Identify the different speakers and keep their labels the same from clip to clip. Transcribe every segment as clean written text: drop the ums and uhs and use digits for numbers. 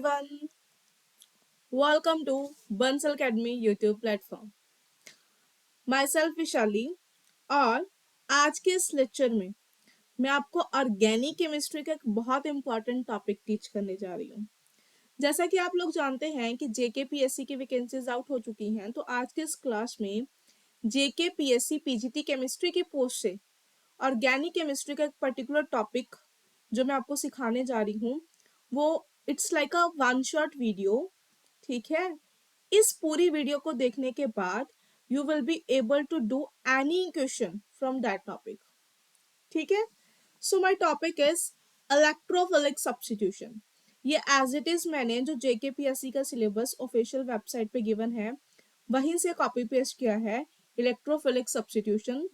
Speaker 1: everyone. Welcome to Bansal Academy YouTube platform. Myself Vishali और आज के इस लेक्चर में मैं आपको ऑर्गेनिक केमिस्ट्री का एक बहुत इंपॉर्टेंट टॉपिक टीच करने जा रही हूँ। जैसा कि आप लोग जानते हैं कि जेकेपीएससी की वैकेंसीज आउट हो चुकी हैं, तो आज के इस क्लास में जेकेपीएससी पीजीटी केमिस्ट्री की पोस्ट से ऑर्गेनिक केमिस्ट्री का एक पर्टिकुलर टॉपिक जो मैं आपको सिखाने जा रही हूँ वो it's like a one shot video. ठीक है, इस पूरी वीडियो को देखने के बाद you will be able to do any question from that topic. ठीक है, so my topic is electrophilic substitution. ये एज इट इज मैंने जो जेकेपीएससी का सिलेबस ऑफिशियल वेबसाइट पे गिवन है वहीं से कॉपी पेस्ट किया है। इलेक्ट्रोफिलिक सब्स्टिट्यूशन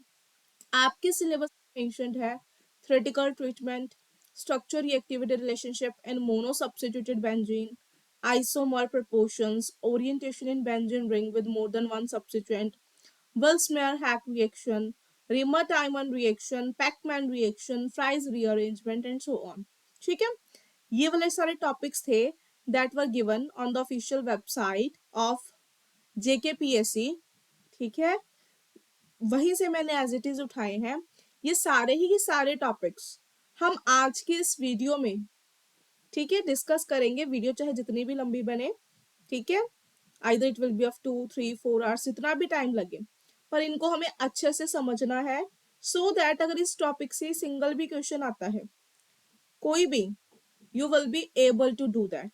Speaker 1: आपके सिलेबस में मेंशन्ड है। Theoretical treatment, structure reactivity relationship and mono substituted benzene, isomer proportions, orientation in benzene ring with more than one substituent, Willsmeyer-Hack reaction, Riemann-Tiemann reaction, Pacman reaction, Fry's rearrangement and so on. ठीक है, ये वाले सारे topics थे that were given on the official website of JKPSC। ठीक है, वहीं से मैंने एज इट इज उठाए हैं। ये सारे ही सारे टॉपिक्स हम आज के इस वीडियो में ठीक है डिस्कस करेंगे। वीडियो चाहे जितनी भी लंबी बने, ठीक है, either it will be of 2 3 4 hours, इतना भी टाइम लगे, पर इनको हमें अच्छे से समझना है सो दैट अगर इस टॉपिक से सिंगल भी क्वेश्चन आता है कोई भी, you will be able to do that.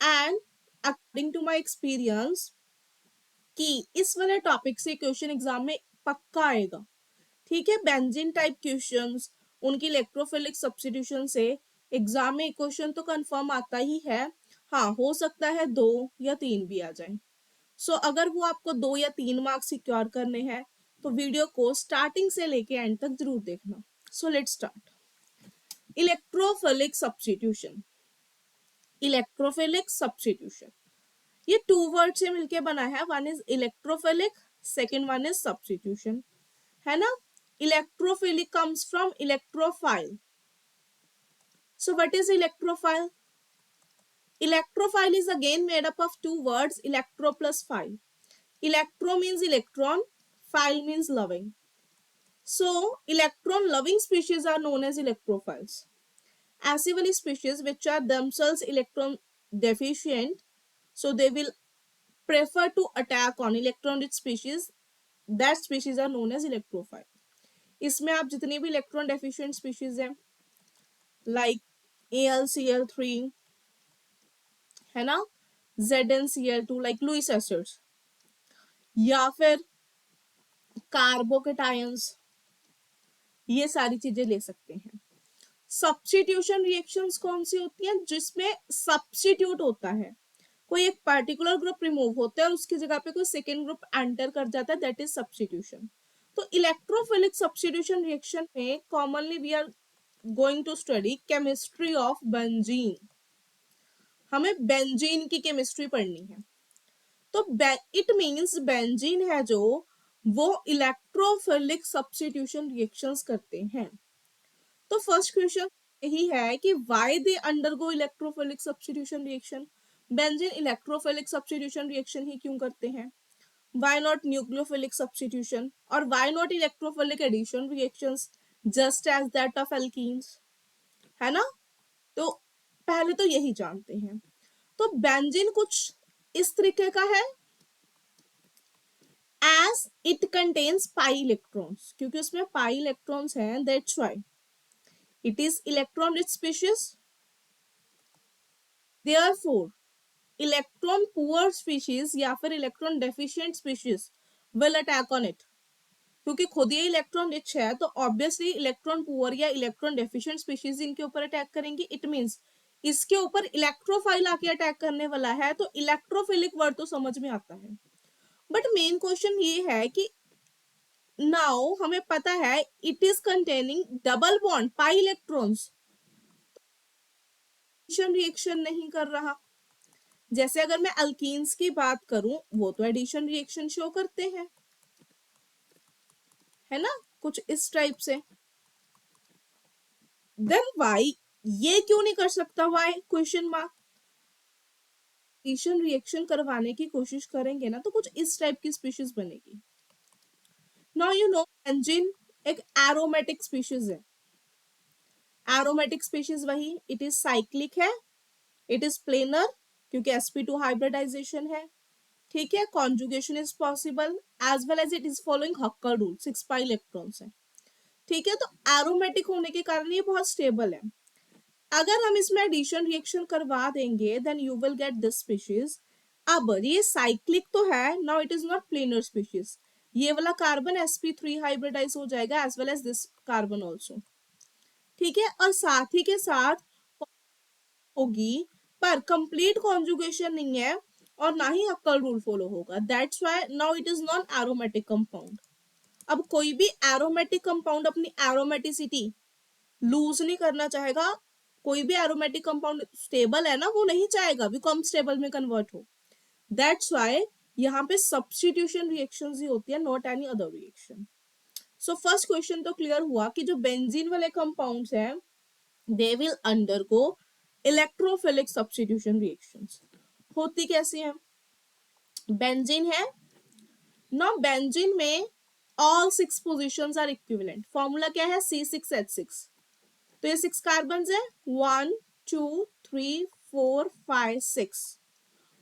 Speaker 1: And according to my experience कि इस वाले टॉपिक से क्वेश्चन एग्जाम में पक्का आएगा। ठीक है, बेंजीन टाइप क्वेश्चंस, उनकी इलेक्ट्रोफिलिक सब्स्टिट्यूशन से एग्जाम में क्वेश्चन तो कंफर्म आता ही है। हाँ, हो सकता है 2 या 3 भी आ जाए। सो अगर वो आपको 2 या 3 मार्क्स सिक्योर करने हैं तो वीडियो को स्टार्टिंग से लेके एंड तक जरूर देखना। So let's start. Electrophilic substitution. Electrophilic substitution ये 2 वर्ड से मिलके बना है। One is electrophilic, second one is substitution, है ना। Electrophilic comes from electrophile. So what is electrophile? Electrophile is again made up of 2 words, electro plus phile. Electro means electron, phile means loving. So electron loving species are known as electrophiles. ऐसी वाली species which are themselves electron deficient, so they will prefer to attack on electron rich species. That species are known as electrophile. इसमें आप जितनी भी electron deficient species हैं like AlCl3, है ना, ZnCl2 like Lewis acids, या फिर कार्बोकेटायंस, ये सारी चीजें ले सकते हैं। सब्स्टिट्यूशन रिएक्शंस कौन सी होती हैं? जिसमें सब्स्टिट्यूट होता है, कोई एक पर्टिकुलर ग्रुप रिमूव होता है और उसकी जगह पे कोई सेकेंड ग्रुप एंटर कर जाता है, दैट इज सब्स्टिट्यूशन। तो इलेक्ट्रोफिलिक सब्स्टिट्यूशन रिएक्शन में commonly we are going to study chemistry of benzene. हमें बेंजीन की केमिस्ट्री पढ़नी है। तो इट मींस बेंजीन है जो वो इलेक्ट्रोफिलिक सब्स्टिट्यूशन रिएक्शंस करते हैं। तो फर्स्ट क्वेश्चन यही है कि why they undergo electrophilic substitution reaction. Benzene electrophilic substitution reaction ही क्यों करते हैं? व्हाई नॉट न्यूक्लियोफिलिक सब्स्टिट्यूशन, और why not electrophilic addition reactions just as that of alkenes, है ना। तो पहले तो यही जानते हैं। तो बेंजीन कुछ इस तरीके का है, as it contains pi electrons, क्योंकि उसमें pi electrons हैं, that's why it is electron rich species. Therefore electron poor species या फिर electron deficient species will attack on it. क्योंकि खुद ये इलेक्ट्रॉन रिच है तो ऑब्वियसली इलेक्ट्रॉन पुअर या इलेक्ट्रॉन डेफिशिएंट स्पीशीज इनके ऊपर अटैक करेंगे। इट मींस इसके ऊपर इलेक्ट्रोफाइल आके अटैक करने वाला है। तो इलेक्ट्रोफिलिक वर्ड तो समझ में आता है, बट मेन क्वेश्चन ये है कि नाउ हमें पता है it is containing double bond pi electrons, reaction नहीं कर रहा। जैसे अगर मैं अल्कीन्स की बात करूं वो तो एडिशन रिएक्शन शो करते हैं, है ना, कुछ इस टाइप से। देन वाई ये क्यों नहीं कर सकता? Why question mark. Addition reaction करवाने की कोशिश करेंगे ना तो कुछ इस टाइप की स्पीशीज बनेगी। नाउ यू नो बेंजीन एक एरोमेटिक स्पीशीज है। एरोमेटिक स्पीशीज वही, इट इज साइक्लिक है, इट इज प्लेनर क्योंकि sp2 हाइब्रिडाइजेशन है, ठीक है, conjugation is possible as well as it is following Huckel rule, 6 pi electrons है, ठीक है। तो एरोमेटिक होने के कारण ये बहुत स्टेबल है। अगर हम इसमें एडिशन रिएक्शन करवा देंगे then you will get this species. अब ये साइक्लिक तो है, now it is not planar species. ये वाला कार्बन sp3 हाइब्रिडाइज हो जाएगा as well as this carbon also, ठीक है। और साथ ही के साथ होगी पर कंप्लीट कॉन्जुगेशन नहीं है और ना ही हक्कर रूल फॉलो होगा, that's why now it is non aromatic compound. अब कोई भी एरोमेटिक कंपाउंड अपनी एरोमेटिसिटी लूज नहीं करना चाहेगा। कोई भी एरोमेटिक कंपाउंड स्टेबल है ना, वो नहीं चाहेगा भी कम स्टेबल में कन्वर्ट हो, दैट्स व्हाई यहाँ पे सब्स्टिट्यूशन रिएक्शंस ही होती है, not any other reaction. So first question तो क्लियर हुआ कि जो बेंजीन वाले कंपाउंड्स हैं they will undergo electrophilic substitution reactions. होती कैसी है? बेंजीन है ना, बेंजीन में all 6 positions are equivalent. Formula क्या है? C6H6। तो ये 6 कार्बन है, 1 2 3 4 5 6,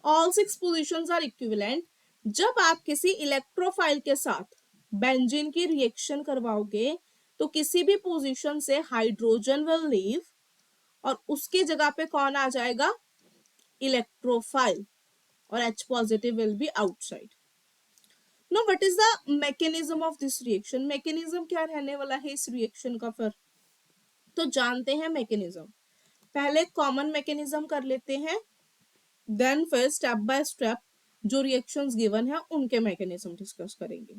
Speaker 1: ऑल 6 पोजीशंस आर इक्विवेलेंट। जब आप किसी इलेक्ट्रोफाइल के साथ बेंजीन की रिएक्शन करवाओगे तो किसी भी पोजीशन से हाइड्रोजन विल लीव और उसकी जगह पे कौन आ जाएगा? इलेक्ट्रोफाइल, और H positive will be outside. Know what is the mechanism of this reaction? Mechanism क्या रहने वाला है इस रिएक्शन का? फिर तो जानते हैं मैकेनिज्म। पहले कॉमन मैकेनिज्म कर लेते हैं, देन फिर स्टेप बाय स्टेप जो रिएक्शंस गिवन है उनके मैकेनिज्म डिस्कस करेंगे,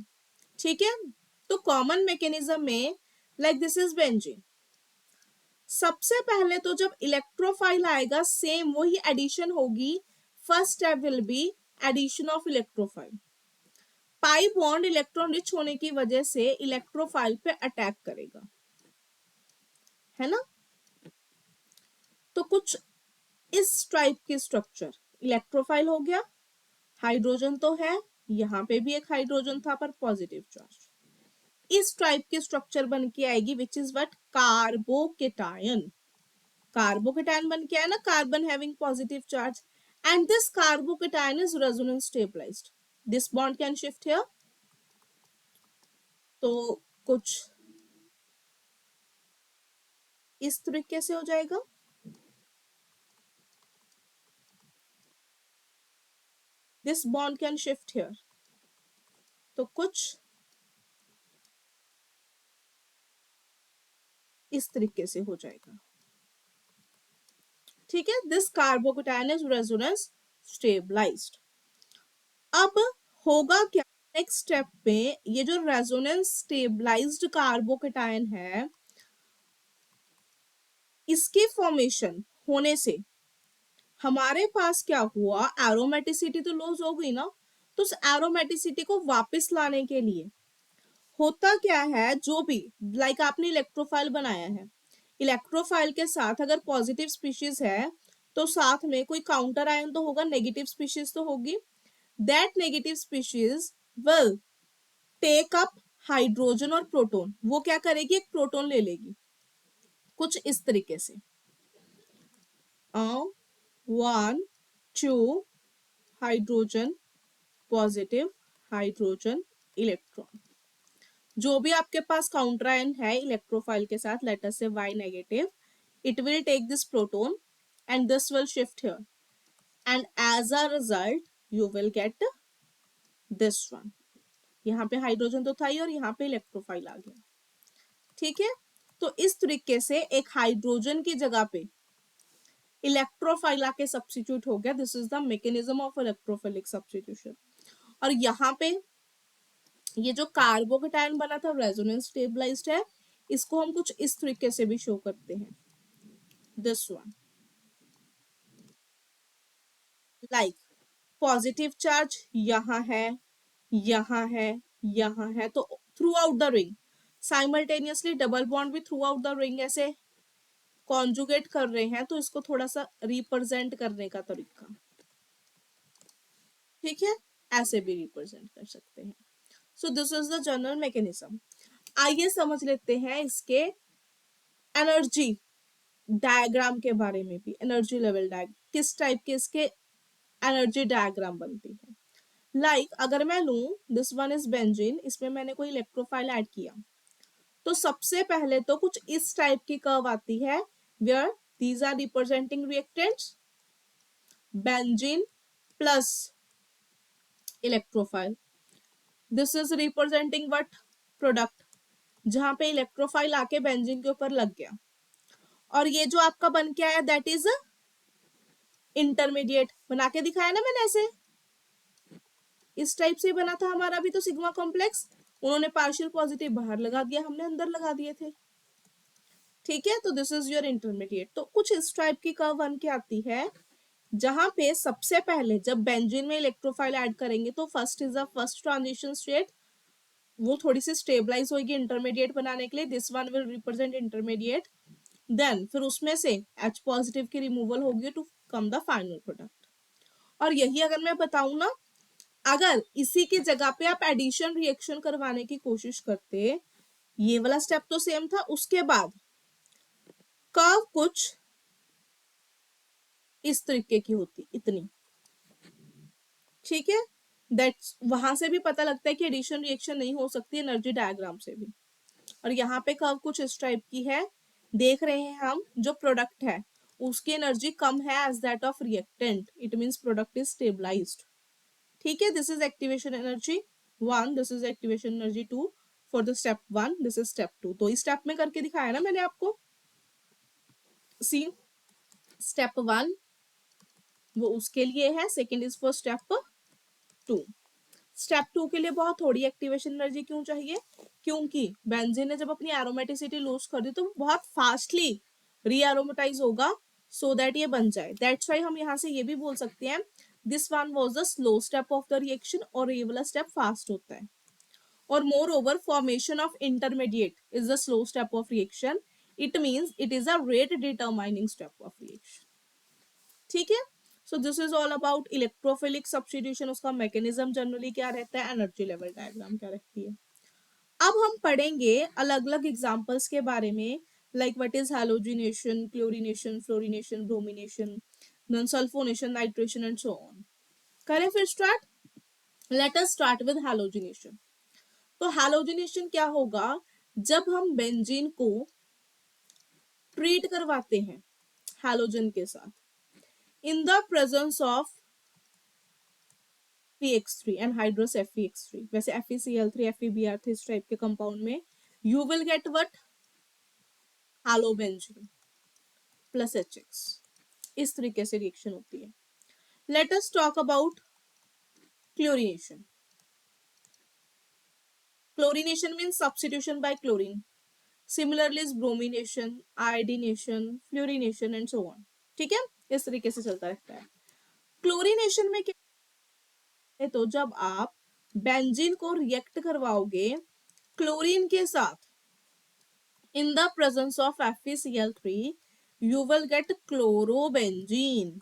Speaker 1: ठीक है। तो कॉमन मैकेनिज्म में लाइक दिस इज बेंजीन। सबसे पहले तो जब इलेक्ट्रोफाइल आएगा सेम वही एडिशन होगी। First step will be addition of electrophile. Pi bond electron rich होने की वजह से इलेक्ट्रोफाइल पे अटैक करेगा, है ना। तो कुछ इस टाइप की स्ट्रक्चर, इलेक्ट्रोफाइल हो गया, हाइड्रोजन तो है, यहाँ पे भी एक हाइड्रोजन था पर पॉजिटिव चार्ज, इस टाइप की स्ट्रक्चर बन के आएगी which is what? Carbocation. Carbocation बन के आया ना, carbon having positive charge, and this carbocation is resonance stabilised. This bond can shift here. तो कुछ इस तरीके से हो जाएगा। This bond can shift here, तो कुछ इस तरीके से हो जाएगा, ठीक है। This carbocation is resonance stabilised. अब होगा क्या नेक्स्ट स्टेप में? ये जो रेजोनेंस स्टेबलाइज्ड कार्बोकेटायन है इसकी फॉर्मेशन होने से हमारे पास क्या हुआ? एरोमेटिसिटी तो लॉस हो गई ना, तो उस एरोमेटिसिटी को वापस लाने के लिए होता क्या है? जो भी लाइक आपने इलेक्ट्रोफाइल बनाया है, इलेक्ट्रोफाइल के साथ अगर पॉजिटिव स्पीशीज है तो साथ में कोई काउंटर आयन तो होगा, नेगेटिव स्पीशीज तो होगी। That negative species will take up hydrogen और प्रोटोन। वो क्या करेगी? एक प्रोटोन ले लेगी, कुछ इस तरीके से, 1 2 हाइड्रोजन पॉजिटिव, हाइड्रोजन इलेक्ट्रॉन। जो भी आपके पास काउंटर आयन है इलेक्ट्रोफाइल के साथ, लेट अस से Y negative, it will take this proton and this will shift here, and as a result you will get this one। यहाँ पे हाइड्रोजन तो था ही और यहाँ पे इलेक्ट्रोफाइल आ गया, ठीक है। तो इस तरीके से एक हाइड्रोजन की जगह पे इलेक्ट्रोफाइल आके सब्स्टिट्यूट हो गया। This is the mechanism of electrophilic substitution. और यहाँ पे ये जो कार्बोकेटायन बना था रेजोनेंस स्टेबलाइज्ड है, इसको हम कुछ इस तरीके से भी शो करते हैं, this one, like positive charge यहाँ है, यहाँ है, यहाँ है, तो through out the ring simultaneously double bond भी थ्रू आउट द रिंग ऐसे कॉन्जुगेट कर रहे हैं। तो इसको थोड़ा सा रिप्रेजेंट करने का तरीका, ठीक है, ऐसे भी रिप्रेजेंट कर सकते हैं। सो this is the general mechanism. आइए समझ लेते हैं इसके एनर्जी डायग्राम के बारे में भी। एनर्जी लेवल डायग्राम किस टाइप के इसके एनर्जी डायग्राम बनती है। लाइक अगर मैं लूं दिस वन इज बेंजीन, इसमें मैंने कोई इलेक्ट्रोफाइल ऐड किया, तो सबसे पहले तो कुछ इस टाइप की कर्व आती है where these are representing reactants, benzene plus electrophile, this is representing what, product, जहां पे इलेक्ट्रोफाइल आके बेंजीन के ऊपर लग गया, और ये जो आपका बन के आया दैट इज इंटरमीडिएट। बना के दिखाया ना मैंने ऐसे, इस टाइप से बना था हमारा भी तो सिग्मा कॉम्प्लेक्स। उन्होंने पार्शियल पॉजिटिव बाहर लगा दिया, हमने अंदर लगा दिए थे। ठीक है, तो दिस इज योर इंटरमीडिएट। तो कुछ इस टाइप की कर्व बन के आती है जहां पे सबसे पहले जब बेंजीन में इलेक्ट्रोफाइल ऐड करेंगे तो first is the first transition state, वो थोड़ी सी स्टेबलाइज होगी इंटरमीडिएट बनाने के लिए, this one will represent intermediate. Then फिर उसमें से H पॉजिटिव की रिमूवल होगी to come the final product. और यही अगर मैं बताऊं ना, अगर इसी की जगह पे आप एडिशन रिएक्शन करवाने की कोशिश करते, ये वाला स्टेप तो सेम था, उसके बाद कर्व कुछ इस तरीके की होती, इतनी। ठीक है, दैट्स वहां से भी पता लगता है कि एडिशन रिएक्शन नहीं हो सकती एनर्जी डायग्राम से भी। और यहाँ पे कर्व कुछ इस टाइप की है, देख रहे हैं हम जो प्रोडक्ट है उसकी एनर्जी कम है as that of reactant, it means product is stabilised. ठीक है, this is activation energy 1, this is activation energy 2 for the step 1, this is step 2। तो इस स्टेप में करके दिखाया ना मैंने आपको। सी स्टेप 1 वो उसके लिए है, second is for step 2। Step 2 के लिए बहुत थोड़ी एक्टिवेशन एनर्जी क्यों चाहिए, क्योंकि बेंजीन ने जब अपनी एरोमेटिसिटी लूज कर दी तो बहुत फास्टली रीएरोमेटाइज होगा सो दैट ये बन जाए। दैट्स व्हाई हम यहाँ से ये भी बोल सकते हैं this one was the slow step of the reaction, और ये वाला स्टेप फास्ट होता है। और more over formation of intermediate is the slow step of reaction, it means it is a rate determining step of reaction. ठीक है, so this is all about electrophilic substitution. उसका mechanism generally क्या रहता है, energy level diagram क्या रहती है। अब हम पढ़ेंगे अलग अलग एग्जांपल्स के बारे में, like what is halogenation, chlorination, fluorination, bromination, then sulphonation, nitration and so on. करें फिर start. Let us start with halogenation. तो हैलोजिनेशन क्या होगा, जब हम बेंजीन को ट्रीट करवाते हैं हैलोजन के साथ in the presence of FeX3 and hydrous FeX3, वैसे FeCl3 FeBr3 इस टाइप के कंपाउंड में you will get what, halobenzene plus HX। इस तरीके से रिएक्शन होती है। Let us talk about chlorination. Chlorination means substitution by chlorine. Similarly is bromination, iodination, fluorination and so on. ठीक है, इस तरीके से चलता रहता है। क्लोरीनेशन में क्या है, तो जब आप बेंजीन को रिएक्ट करवाओगे क्लोरीन के साथ in the presence of FeCl3 you will get chlorobenzene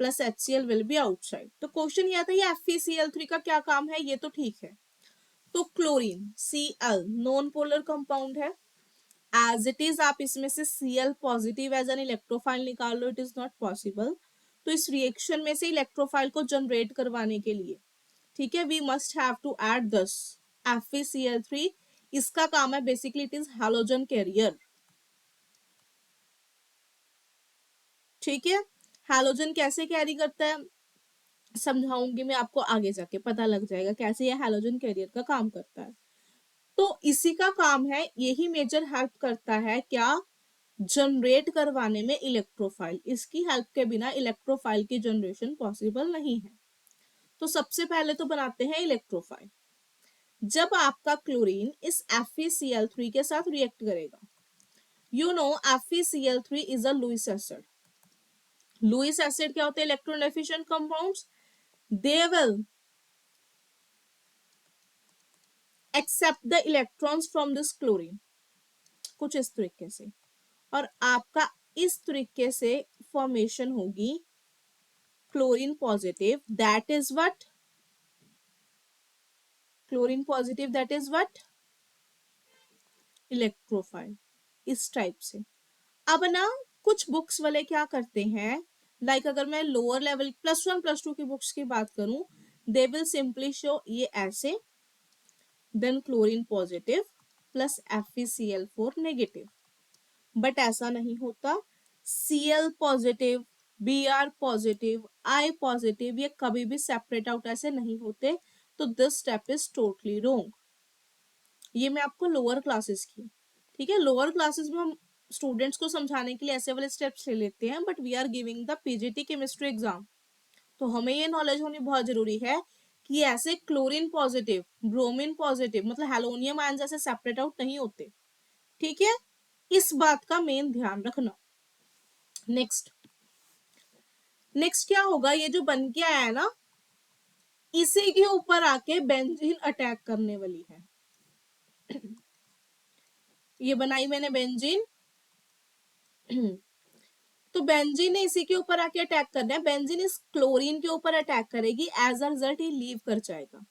Speaker 1: plus HCl will be outside। तो क्वेश्चन ये आता है ये FeCl3 का क्या काम है, ये तो ठीक है। तो chlorine Cl non polar compound है, एज इट इज आप इसमें से Cl positive as an electrophile निकाल लो, इट इज नॉट पॉसिबल। तो इस रिएक्शन में से इलेक्ट्रोफाइल को जनरेट करवाने के लिए, ठीक है, we must have to add this FeCl3। इसका काम है basically it is halogen carrier. ठीक है, हैलोजन कैसे कैरी करता है समझाऊंगी मैं आपको, आगे जाके पता लग जाएगा कैसे ये हैलोजन कैरियर का काम करता है। तो इसी का काम है, यही मेजर हेल्प करता है क्या, जनरेट करवाने में इलेक्ट्रोफाइल। इसकी हेल्प के बिना इलेक्ट्रोफाइल की जनरेशन पॉसिबल नहीं है। तो सबसे पहले तो बनाते हैं इलेक्ट्रोफाइल। जब आपका क्लोरीन इस FeCl3 के साथ रिएक्ट करेगा, you know FeCl3 is a Lewis acid. Lewis acid क्या होते हैं, electron deficient compounds, they will accept the electrons from this chlorine, कुछ इस तरीके से। और आपका इस तरीके से फॉर्मेशन होगी chlorine positive, that is what? Chlorine positive, that is what? Electrophile. इस टाइप से। अब ना कुछ बुक्स वाले क्या करते हैं, लाइक अगर मैं लोअर लेवल +1 +2 की बुक्स की बात करूं, दे विल सिंपली शो ये ऐसे, then chlorine positive plus FeCl4 negative. But ऐसा नहीं होता। Cl positive, Br positive, I positive, ये कभी भी सेपरेट आउट ऐसे नहीं होते। तो this step is totally wrong. ये मैं आपको लोअर क्लासेस की, ठीक है, लोअर क्लासेस में हम स्टूडेंट्स को समझाने के लिए ऐसे वाले स्टेप्स ले लेते हैं, but we are giving the PGT chemistry exam, तो हमें ये नॉलेज होनी बहुत जरूरी है कि ऐसे क्लोरीन पॉजिटिव, ब्रोमीन पॉजिटिव, मतलब हेलोनियम आयन जैसे सेपरेट आउट नहीं होते, ठीक है। इस बात का मेन ध्यान रखना। नेक्स्ट नेक्स्ट क्या होगा, ये जो बन के आया है ना, इसी के ऊपर आके बेंजीन अटैक करने वाली है। ये बनाई मैंने बेंजीन, तो बेंजीन ने इसी के ऊपर आके अटैक करना है। बेंजीन इस क्लोरीन के ऊपर अटैक करेगी, एज अ रिजल्ट ये लीव कर जाएगा।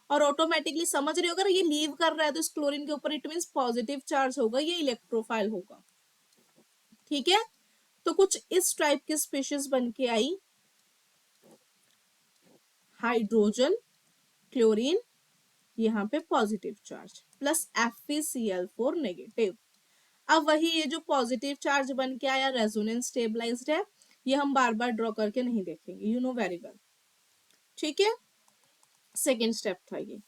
Speaker 1: और ऑटोमेटिकली समझ रहे हो, अगर ये लीव कर रहा है तो इस क्लोरीन के ऊपर इट मींस पॉजिटिव चार्ज होगा, ये इलेक्ट्रोफाइल होगा, ठीक है। तो कुछ इस टाइप की स्पीशीज बन के आई, हाइड्रोजन, क्लोरीन, यहाँ पे positive charge plus FeCl4 negative. अब वही ये जो पॉजिटिव चार्ज बन के आया रेजोनेंस स्टेबलाइज्ड है, ये हम बार बार ड्रॉ करके नहीं देखेंगे, यू नो वेरी वेल, ठीक है। सेकेंड स्टेप था ये।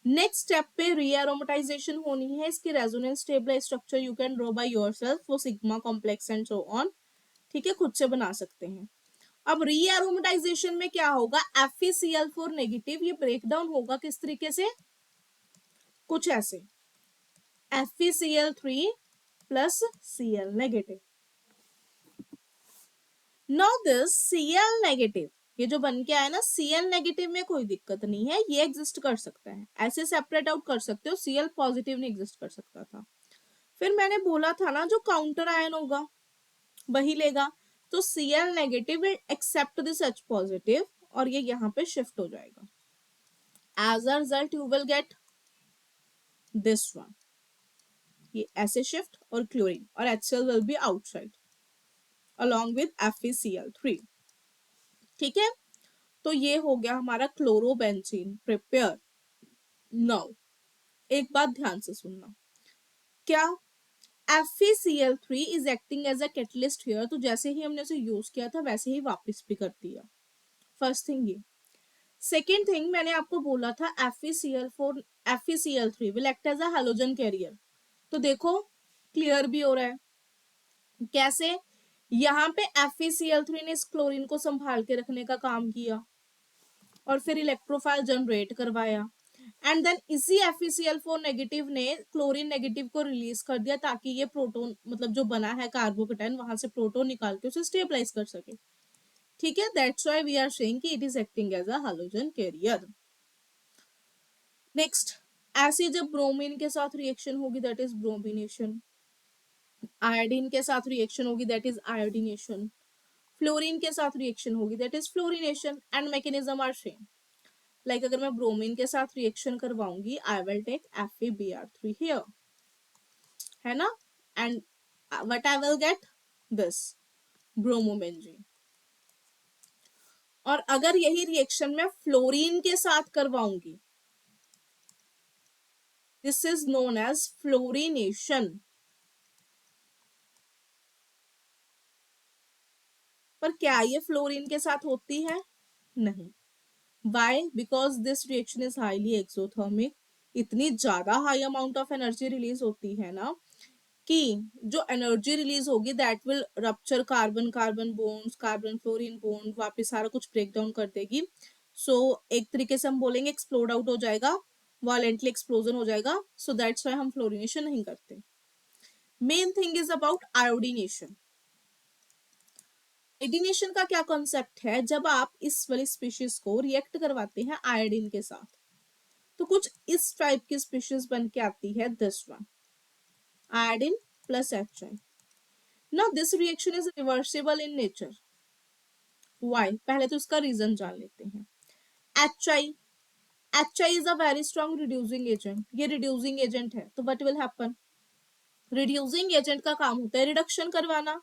Speaker 1: नेक्स्ट स्टेप पे रीएरोमेटाइजेशन होनी है, इसकी resonance stabilise structure you can draw by yourself, वो sigma complex and so on, ठीक है, खुद से बना सकते हैं। अब रीएरोमेटाइजेशन में क्या होगा, FeCl4 नेगेटिव, ये ब्रेकडाउन होगा किस तरीके से, कुछ ऐसे, FeCl3 plus Cl negative. Now this Cl negative, ये जो बन के आया ना, Cl नेगेटिव में कोई दिक्कत नहीं है, ये एग्जिस्ट कर सकता है, ऐसे सेपरेट आउट कर सकते हो, Cl पॉजिटिव नहीं एग्जिस्ट कर सकता था। फिर मैंने बोला था ना, जो काउंटर आयन होगा वही लेगा, तो Cl negative will accept this H positive, और ये यहाँ पे शिफ्ट हो जाएगा। As a result you will get this one, ये ऐसे शिफ्ट, और क्लोरीन और HCl will be outside along with FeCl3, ठीक है। तो ये हो गया हमारा क्लोरोबेंजीन प्रिपेयर। नाउ एक बात ध्यान से सुनना, क्या FeCl3 is acting as a catalyst here, तो जैसे ही हमने उसे यूज किया था वैसे ही वापस भी कर दिया, फर्स्ट थिंग ये। सेकेंड थिंग, मैंने आपको बोला था FeCl3 will act as a halogen carrier, तो देखो क्लियर भी हो रहा है कैसे, यहाँ पे FeCl3 ने इस क्लोरीन को संभाल के रखने का काम किया और फिर इलेक्ट्रोफाइल जनरेट करवाया, एंड देन इसी FeCl4 नेगेटिव ने क्लोरीन नेगेटिव को रिलीज कर दिया, ताकि ये प्रोटोन, मतलब जो बना है कार्बोकेटाइन, वहां से प्रोटोन निकाल के उसे स्टेबलाइज कर सके, ठीक है। That's why we are saying कि it is acting as a halogen carrier. Next, ऐसे जब ब्रोमीन के साथ रिएक्शन होगी, दैट इज ब्रोमिनेशन, आयोडीन के साथ रिएक्शन होगी, दैट इज आयोडीनेशन, फ्लोरीन के साथ रिएक्शन होगी, that is fluorination, and mechanism are same. Like अगर मैं ब्रोमीन के साथ रिएक्शन करवाऊंगी, I will take FeBr3 here, है ना, and what I will get this bromobenzene. और अगर यही रिएक्शन मैं फ्लोरीन के साथ करवाऊंगी, this is known as fluorination. पर क्या ये फ्लोरीन के साथ होती है, नहीं। Why? Because this reaction is highly exothermic, इतनी ज्यादा high amount of energy release होती है ना, कि जो एनर्जी रिलीज होगी that will rupture carbon carbon bonds, carbon fluorine bond, वापस सारा कुछ ब्रेक डाउन कर देगी। सो एक तरीके से हम बोलेंगे एक्सप्लोड आउट हो जाएगा, वायलेंटली एक्सप्लोजन हो जाएगा, सो दैट्स व्हाई हम फ्लोरिनेशन नहीं करते। Main thing is about iodination. Iodination का क्या कॉन्सेप्ट है, जब आप इस वाली स्पीशीज को रिएक्ट करवाते हैं आयोडीन के साथ, तो कुछ इस टाइप की स्पीशीज बन के आती है, this one, iodine plus HI. Now this reaction is reversible in nature. Why, पहले तो इसका रीजन जान लेते हैं। H I, H I is a very strong reducing agent, ये रिड्यूसिंग एजेंट है, तो what will happen, reducing agent का काम होता है रिडक्शन करवाना।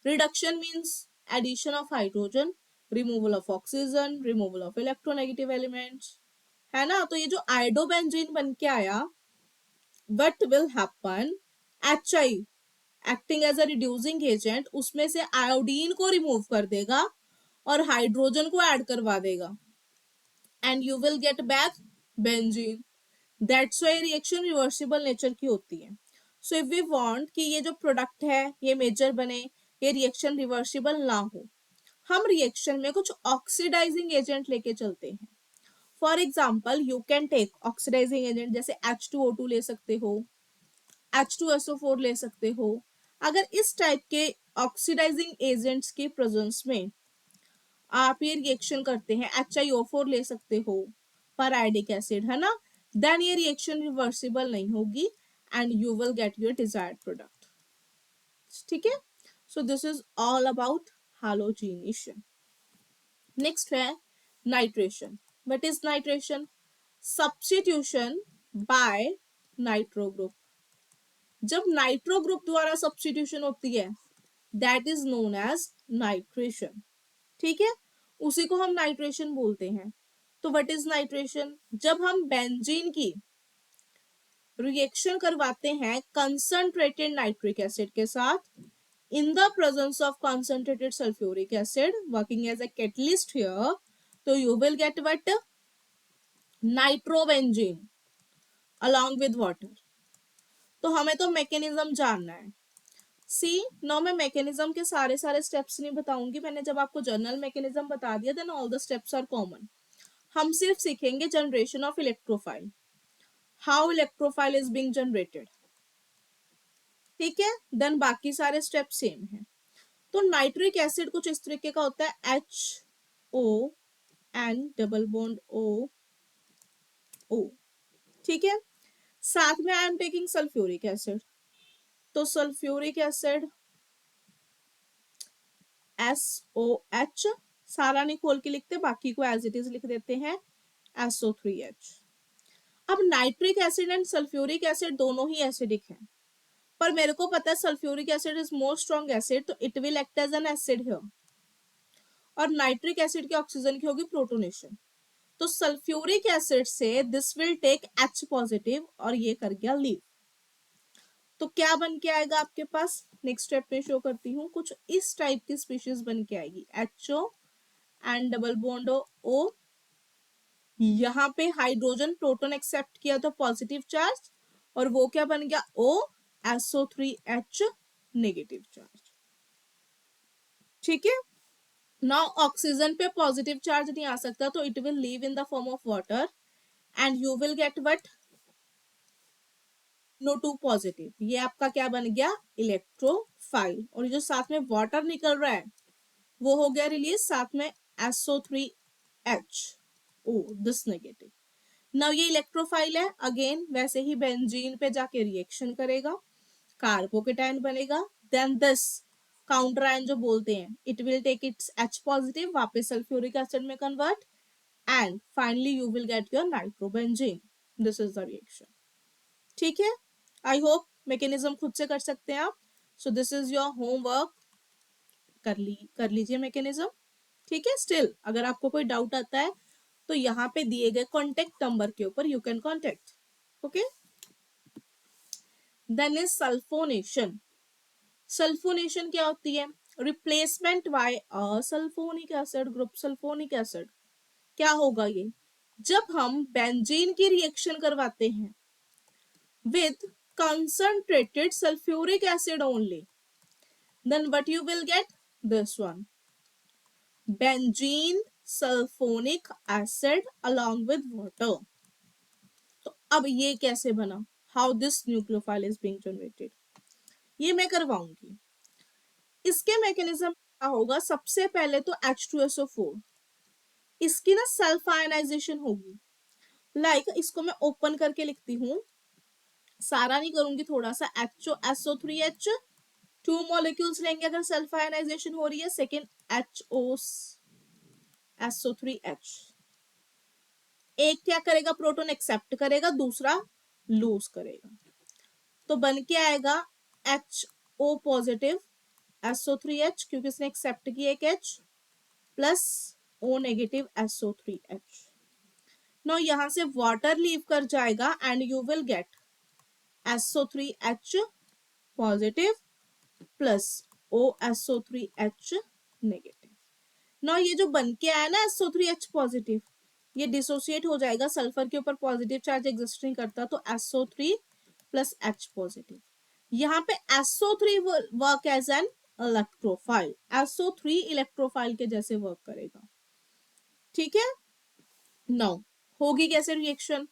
Speaker 1: Reduction means addition of hydrogen, removal of oxygen, removal of electronegative elements, है ना। तो ये जो आयोडोबेंजीन बन के आया, what will happen, H I acting as a reducing agent उसमें से आयोडीन को रिमूव कर देगा और हाइड्रोजन को ऐड करवा देगा, and you will get back benzene. That's why reaction reversible nature की होती है। सो इफ वी वांट कि ये जो प्रोडक्ट है ये मेजर बने, ये रिएक्शन रिवर्सिबल ना हो, हम रिएक्शन में कुछ ऑक्सीडाइजिंग एजेंट लेके चलते हैं। For example you can take oxidising agent, जैसे H2O2 ले सकते हो, H2SO4 ले सकते हो। अगर इस टाइप के ऑक्सीडाइजिंग एजेंट्स की प्रेजेंस में आप ये रिएक्शन करते हैं, HiO4 ले सकते हो, पैराइडिक एसिड, है ना, देन ये रिएक्शन रिवर्सिबल नहीं होगी and you will get your desired product. ठीक है, so this is all about halogenation. Next है nitration. What is nitration, substitution by nitro group. जब नाइट्रो ग्रुप द्वारा सब्स्टिट्यूशन होती है that is known as nitration. ठीक है, उसी को हम नाइट्रेशन बोलते हैं। तो व्हाट इज नाइट्रेशन, जब हम बेंजीन की रिएक्शन करवाते हैं कंसंट्रेटेड नाइट्रिक एसिड के साथ in the presence of concentrated sulphuric acid working as a catalyst here, तो you will get what, nitrobenzene along with water। तो हमें तो मैकेनिज्म जानना है। सी नो, मैं मैकेनिज्म के सारे सारे स्टेप्स नहीं बताऊंगी, मैंने जब आपको जनरल मैकेनिज्म बता दिया then all the steps are common. हम सिर्फ सीखेंगे generation of electrophile, how electrophile is being generated. ठीक है, देन बाकी सारे स्टेप सेम है। तो नाइट्रिक एसिड कुछ इस तरीके का होता है, HON डबल बॉन्ड O। ठीक है, साथ में I am taking sulphuric acid, तो सल्फ्यूरिक एसिड SOH, सारा नहीं खोल के लिखते, बाकी को एज इट इज लिख देते हैं SO3H। अब nitric acid and sulphuric acid दोनों ही एसिडिक हैं, पर मेरे को पता है sulphuric acid is more strong acid, तो it will act as an acid here, और नाइट्रिक एसिड की ऑक्सीजन की होगी प्रोटोनेशन। तो सल्फ्यूरिक एसिड से this will take H positive और ये कर गया लीव। तो क्या बन के आएगा आपके पास, नेक्स्ट स्टेप पे शो करती हूँ, कुछ इस टाइप की स्पीशीज बन के आएगी, HO and double bond O। यहाँ पे हाइड्रोजन प्रोटॉन एक्सेप्ट किया तो पॉजिटिव चार्ज, और वो क्या बन गया O, SO3H नेगेटिव चार्ज। ठीक है, नाउ ऑक्सीजन पे पॉजिटिव चार्ज नहीं आ सकता, तो it will leave in the form of water and you will get what, NO2 positive. ये आपका क्या बन गया, इलेक्ट्रोफाइल, और जो साथ में वाटर निकल रहा है वो हो गया रिलीज, साथ में SO3H दिस नेगेटिव। नाउ ये इलेक्ट्रोफाइल है, अगेन वैसे ही बेंजीन पे जाके रिएक्शन करेगा, कार्बोकेटाइन बनेगा, देन दिस काउंटर आयन जो बोलते हैं it will take its H positive, वापस सल्फ्यूरिक एसिड में convert, and finally you will get your nitrobenzene. This is the reaction. ठीक है, आई होप मैकेनिज्म खुद से कर सकते हैं आप। सो दिस इज योर होमवर्क, कर लीजिए मैकेनिज्म। ठीक है, स्टिल अगर आपको कोई डाउट आता है तो यहाँ पे दिए गए कॉन्टेक्ट नंबर के ऊपर you can contact. Okay, then is sulphonation. Sulphonation क्या होती है, replacement by a sulphonic acid group, sulphonic acid. क्या होगा ये, जब हम बेंजीन की रिएक्शन करवाते हैं with concentrated sulfuric acid only, then what you will get, this one, benzene sulfonic acid along with water। तो अब ये कैसे बना, how this nucleophile is being generated, ये मैं करवाऊंगी। इसके मैकेनिज्म क्या होगा, सबसे पहले तो H2SO4, इसकी ना सेल्फ आयनाइजेशन होगी, लाइक इसको मैं ओपन करके लिखती हूँ, सारा नहीं करूंगी, थोड़ा सा HOSO3H, 2 मॉलिक्यूल्स लेंगे अगर सेल्फ आयनाइजेशन हो रही है, सेकेंड HO SO3H। एक क्या करेगा, प्रोटॉन एक्सेप्ट करेगा, दूसरा लूज करेगा, तो बन के आएगा HO पॉजिटिव SO3H, क्योंकि इसने एक्सेप्ट किया एक H, plus O negative SO3H। No यहां से वाटर लीव कर जाएगा and you will get SO3H positive plus OSO3H negative. No ये जो बन के आया ना SO3H पॉजिटिव, ये डिसोसिएट हो जाएगा, सल्फर के ऊपर पॉजिटिव चार्ज एग्जिस्ट नहीं करता, तो SO3 प्लस H पॉजिटिव। यहाँ पे SO3 work as an electrophile, SO3 electrophile के जैसे वर्क करेगा। ठीक है, नाउ होगी कैसे रिएक्शन,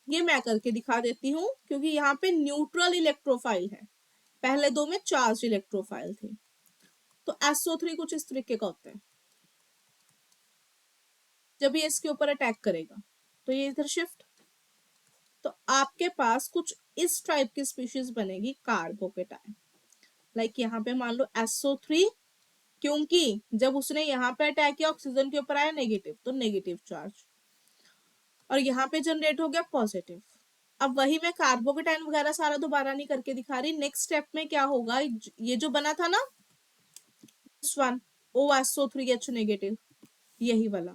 Speaker 1: ये मैं करके दिखा देती हूँ, क्योंकि यहाँ पे न्यूट्रल इलेक्ट्रोफाइल है, पहले दो में चार्ज इलेक्ट्रोफाइल थे। तो SO3 कुछ इस तरीके का होता है, जब ये इसके ऊपर अटैक करेगा तो ये इधर शिफ्ट, तो आपके पास कुछ इस टाइप की स्पीशीज बनेगी कार्बोकेटाइन। लाइक यहाँ पे मान लो SO3, क्योंकि जब उसने यहाँ पे अटैक किया ऑक्सीजन के ऊपर आया नेगेटिव, तो नेगेटिव चार्ज, और यहाँ पे जनरेट हो गया पॉजिटिव। अब वही मैं कार्बोकेटाइन वगैरह सारा दोबारा नहीं करके दिखा रही, नेक्स्ट स्टेप में क्या होगा, ये जो बना था ना दिस वन OSO3H नेगेटिव, यही वाला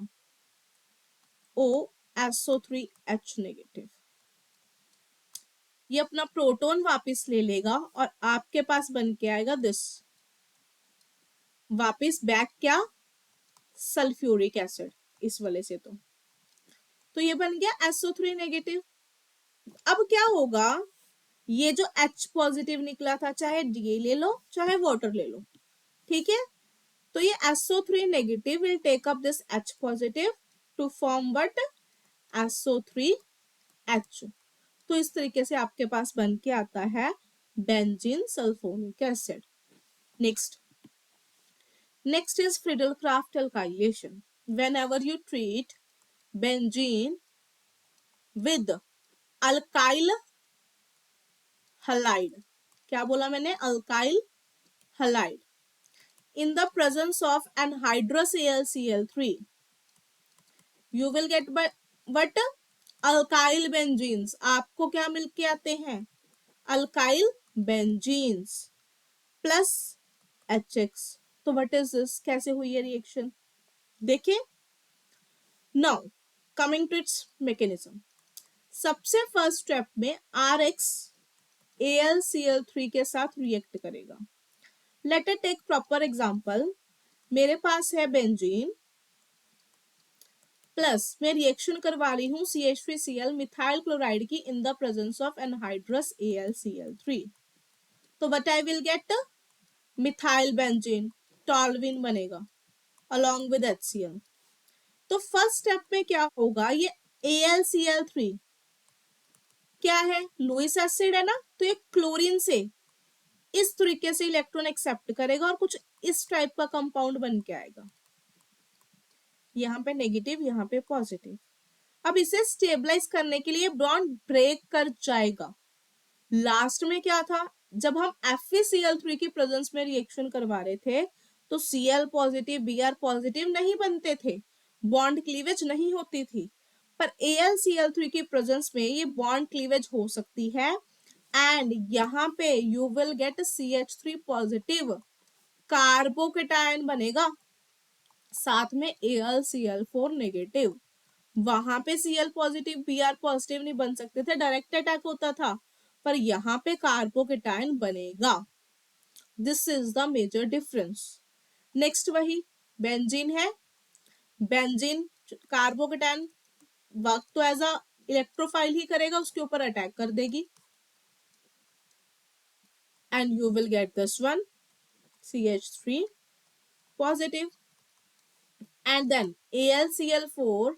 Speaker 1: OSO3H नेगेटिव, ये अपना प्रोटॉन वापस ले लेगा और आपके पास बन के आएगा दिस, वापस बैक क्या, सल्फ्यूरिक एसिड, इस वाले से तो ये बन गया SO3 नेगेटिव। अब क्या होगा, ये जो H पॉजिटिव निकला था, चाहे ये ले लो चाहे वाटर ले लो, ठीक है, तो ये SO3 negative will take up this H positive to form what, SO3H। तो इस तरीके से आपके पास बन के आता है benzene sulphonic acid. Next is Friedel-craft alkylation। Whenever you treat benzene with alkyl halide, क्या बोला मैंने, alkyl halide, in the presence of anhydrous AlCl3, you will get what, alkyl benzenes. आपको क्या मिलके आते हैं, अल्काइल बेंजीन्स प्लस HX। तो what is this, कैसे हुई है रिएक्शन, देखिए। Now coming to its mechanism, सबसे फर्स्ट स्टेप में RX AlCl3 के साथ रिएक्ट करेगा। Let us take proper example, मेरे पास है बेंजीन प्लस मैं रिएक्शन करवा रही हूँ CH3Cl मिथाइल क्लोराइड की in the presence of anhydrous AlCl3, तो what I will get, methyl benzene, toluene बनेगा अलॉन्ग विद HCl। तो फर्स्ट स्टेप में क्या होगा, ये AlCl3 क्या है, लुईस एसिड है ना, तो ये क्लोरीन से इस तरीके से इलेक्ट्रॉन एक्सेप्ट करेगा और कुछ इस टाइप का कंपाउंड बन के आएगा, यहाँ पे नेगेटिव यहाँ पे पॉजिटिव। अब इसे स्टेबलाइज करने के लिए बॉन्ड ब्रेक कर जाएगा। लास्ट में क्या था, जब हम FeCl3 की प्रेजेंस में रिएक्शन करवा रहे थे तो Cl पॉजिटिव Br पॉजिटिव नहीं बनते थे, बॉन्ड क्लीवेज नहीं होती थी, पर AlCl3 की प्रेजेंस में ये बॉन्ड क्लीवेज हो सकती है एंड यहाँ पे you will gate CH3 positive carbocation बनेगा, साथ में AlCl4 नेगेटिव। वहां पे Cl पॉजिटिव Br पॉजिटिव नहीं बन सकते थे, डायरेक्ट अटैक होता था, पर यहाँ पे कार्बोकेटायन बनेगा। This is the major difference. Next वही बेंजीन है, बेंजीन कार्बोकेटायन वर्क तो एज अ इलेक्ट्रोफाइल ही करेगा, उसके ऊपर अटैक कर देगी and you will get this one CH3 positive and then AlCl4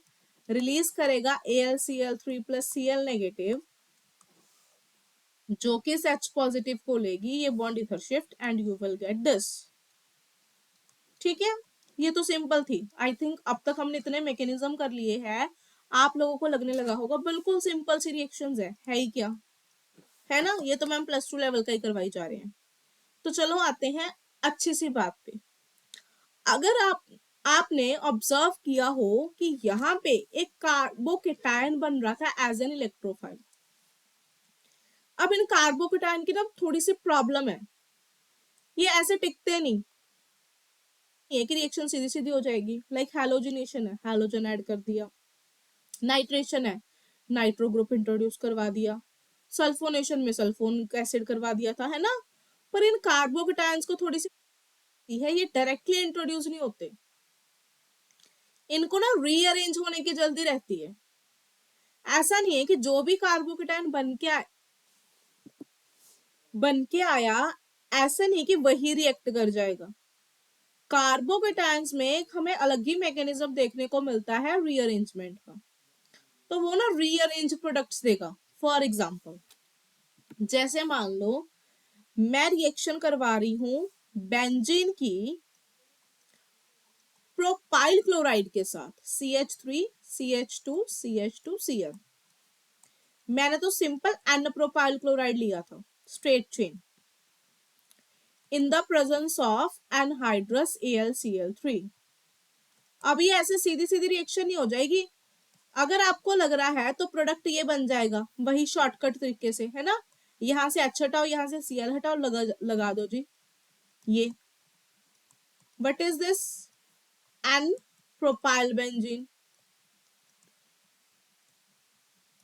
Speaker 1: release करेगा AlCl3 प्लस Cl नेगेटिव, जो कि इस H पॉजिटिव को लेगी, ये बॉन्ड इधर shift and you will get this. ठीक है, ये तो सिंपल थी। आई थिंक अब तक हमने इतने मैकेनिज्म कर लिए हैं, आप लोगों को लगने लगा होगा बिल्कुल सिंपल सी रिएक्शंस है ही क्या, है ना, ये तो मैम +2 लेवल का ही करवाई जा रहे हैं। तो चलो आते हैं अच्छी सी बात पे, अगर आप आपने ऑब्जर्व किया हो कि यहाँ पे एक कार्बोकेटायन बन रहा था एज एन इलेक्ट्रोफाइल। अब इन कार्बोकेटायन की ना थोड़ी सी प्रॉब्लम है, ये ऐसे टिकते नहीं, एक रिएक्शन सीधी सीधी हो जाएगी। लाइक हैलोजिनेशन है, हैलोजन ऐड कर दिया। नाइट्रेशन है, नाइट्रो ग्रुप इंट्रोड्यूस करवा दिया। सल्फोनेशन में सल्फोनिक एसिड करवा दिया था, है ना। पर इन कार्बोकेटायंस को थोड़ी सी है, ये डायरेक्टली इंट्रोड्यूस नहीं होते, इनको ना रीअरेंज होने की जल्दी रहती है। ऐसा नहीं है कि जो भी कार्बोकेटायन बन के आया ऐसा नहीं कि वही रिएक्ट कर जाएगा। कार्बोकेटायंस में हमें अलग ही मैकेनिज्म देखने को मिलता है रीअरेंजमेंट का, तो वो ना रीअरेंज प्रोडक्ट्स देगा। फॉर एग्जाम्पल, जैसे मान लो मैं रिएक्शन करवा रही हूं बेंजीन की प्रोपाइल क्लोराइड के साथ, CH3 CH2 CH2 Cl। मैंने तो सिंपल एन प्रोपाइल क्लोराइड लिया था, straight chain, in the presence of anhydrous AlCl3। अब ये ऐसे सीधी सीधी रिएक्शन नहीं हो जाएगी। अगर आपको लग रहा है तो प्रोडक्ट ये बन जाएगा वही शॉर्टकट तरीके से, है ना। यहां से H हटाओ, यहां से Cl हटाओ, लगा दो जी। ये what is this, n propyl benzene.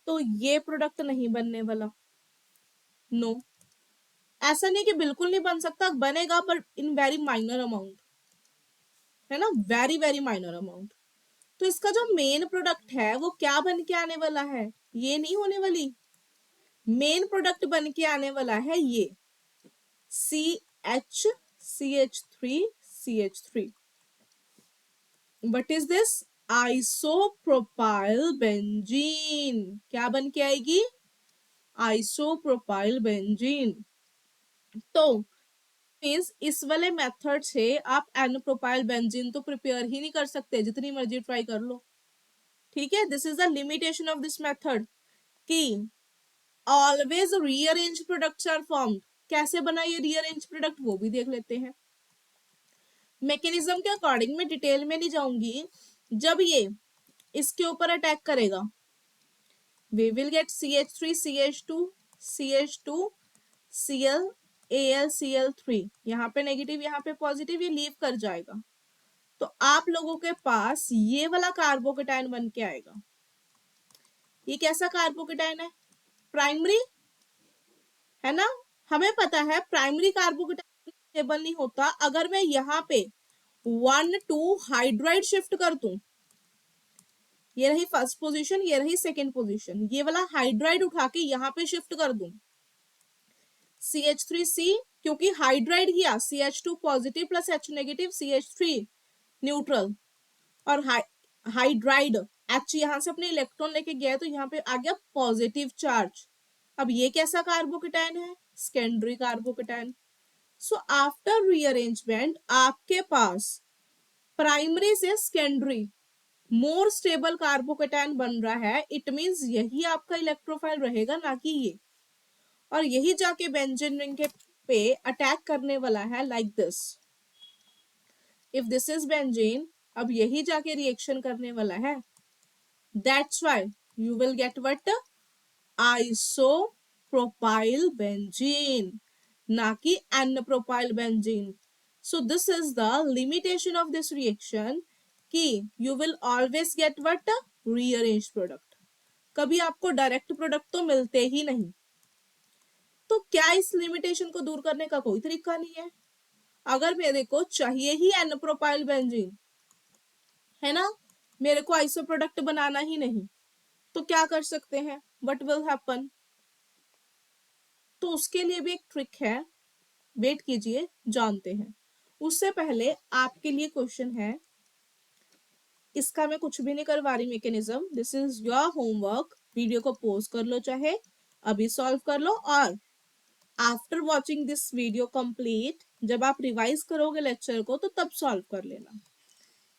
Speaker 1: तो ये प्रोडक्ट नहीं बनने वाला, नो। ऐसा नहीं कि बिल्कुल नहीं बन सकता, बनेगा पर इन वेरी माइनर अमाउंट, है ना, वेरी वेरी माइनर अमाउंट। तो इसका जो मेन प्रोडक्ट है वो क्या बन के आने वाला है, ये नहीं होने वाली। मेन प्रोडक्ट बन के आने वाला है ये CH CH3 CH3। What is this, isopropyl benzene. क्या बन के आएगी, आइसोप्रोपाइल बेंजीन। तो मीन्स इस वाले मेथड से आप एन प्रोपाइल बेंजीन तो प्रिपेयर ही नहीं कर सकते, जितनी मर्जी ट्राई कर लो। ठीक है, this is the limitation of this method कि always rearrange products are formed. कैसे बना ये रीअरेंज प्रोडक्ट वो भी देख लेते हैं। मैकेनिज्म के अकॉर्डिंग मैं डिटेल में नहीं जाऊंगी। जब ये इसके ऊपर अटैक करेगा, we will get CH3 CH2 CH2 Cl AlCl3। यहाँ पे नेगेटिव, यहाँ पे पॉजिटिव, ये लीव कर जाएगा। तो आप लोगों के पास ये वाला कार्बोकेटाइन बन के आएगा। ये कैसा कार्बोकेटाइन है, प्राइमरी, है ना। हमें पता है प्राइमरी कार्बोकेटाइन स्टेबल नहीं होता। अगर मैं यहाँ पे 1 2 हाइड्राइड शिफ्ट कर दूं, ये रही फर्स्ट पोजीशन, ये रही सेकंड पोजीशन, ये वाला हाइड्राइड उठा के यहाँ पे शिफ्ट कर दूं, CH3C, क्योंकि हाइड्राइड किया, CH2 positive plus H negative, CH3 neutral, और हाइड्राइड H यहां से अपने इलेक्ट्रॉन लेके गया तो यहाँ पे आ गया पॉजिटिव चार्ज। अब ये कैसा कार्बोकेटाइन है, secondary carbocation. So after rearrangement आपके पास प्राइमरी से सेकेंडरी मोर स्टेबल कार्बोकेटाइन बन रहा है। इट मींस यही आपका इलेक्ट्रोफाइल रहेगा, ना कि ये। और यही जाके बेंजीन रिंग के पे अटैक करने वाला है, like this. If this is benzene, अब यही जाके रिएक्शन करने वाला है। That's why you will get what, isopropyl benzene, ना कि n propyl benzene. So this is the limitation of this reaction कि you will always get what, rearrange product. कभी आपको डायरेक्ट प्रोडक्ट तो मिलते ही नहीं। तो क्या इस लिमिटेशन को दूर करने का कोई तरीका नहीं है। अगर मेरे को चाहिए ही एन प्रोपाइल बेंजीन, है ना, मेरे को आइसो प्रोडक्ट बनाना ही नहीं, तो क्या कर सकते हैं, व्हाट विल हैपन। तो उसके लिए भी एक ट्रिक है, वेट कीजिए, जानते हैं। उससे पहले आपके लिए क्वेश्चन है, इसका मैं कुछ भी नहीं करवा रही mechanism, this is your homework. Video को पॉज कर लो, चाहे अभी सॉल्व कर लो, और after watching this video complete, जब आप रिवाइज करोगे लेक्चर को तो तब सॉल्व कर लेना।